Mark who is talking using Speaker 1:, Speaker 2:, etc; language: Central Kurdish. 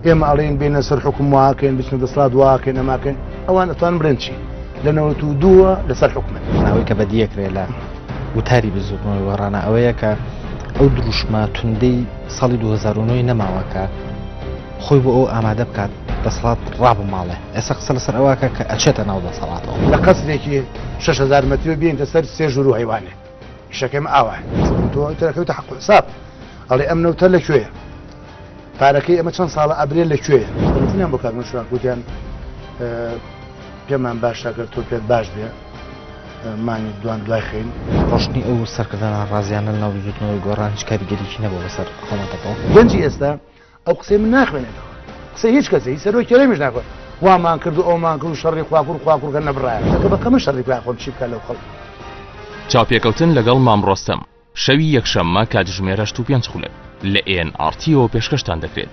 Speaker 1: ئێمە ئەڵێن بێنە سەر حکم واکەین بچنە دەسەڵات واکەین ئەماکەین ئەوان ئەتوان برن چی لە 92 لەسەر حکومەت
Speaker 2: ناوەی کە بەدیەکرێ لە وتاری بزوتنەوەی وەڕانە ئەوەیە کە ئەو دروشمە توندەی ساڵی 2009 نەماوەکە خۆی بۆ ئەو ئامادە بکات دەسەڵات ڕابماڵێ ئێستا قسە لەسەر ئەوەکە کە ئەچێتە ناو دەسەڵاتەوە
Speaker 1: لە قەسرێکی 6000 مەتر بێنتە سەر 3 ژوور و حیوانێ ئیشەکەم ئاوە تۆ تەکەوتە حق حساب ئەڵێ ئەم نەوتە لەکوێیە پارەکەی ئەمە چەند ساڵە ئەبرێ لەکوێیە تەلیفۆنیان بۆ کارمەشوان گوتیان پێمان باشە گەر تۆ پێت باش بێ مانی دوای خین
Speaker 2: ڕۆشنی ئەو سەرکردانە ڕازیانە لەناو بزوتنەوەی گۆڕان هیچ کاریگەریکی نەبوو بەسەر حکومەتەکەەوە
Speaker 1: گەنجی ئێستا ئەو قسەی من ناخوێنێتەوە قسەی هیچ کەسێ سەرۆی کێرەمیش ناخوێن وامان کرد و ئەومان کرد و شەڕی خواکوڕکە نەبڕایە کە بەکەمە شەڕی خۆم چی بکە لەو خەڵک
Speaker 3: چاوپێکەوتن لەگەڵ مامڕۆستەم شەوی یەکشەممە کاتژمێرە 5 خولەک لە NRTەوە پێشکەشتان دەکرێت.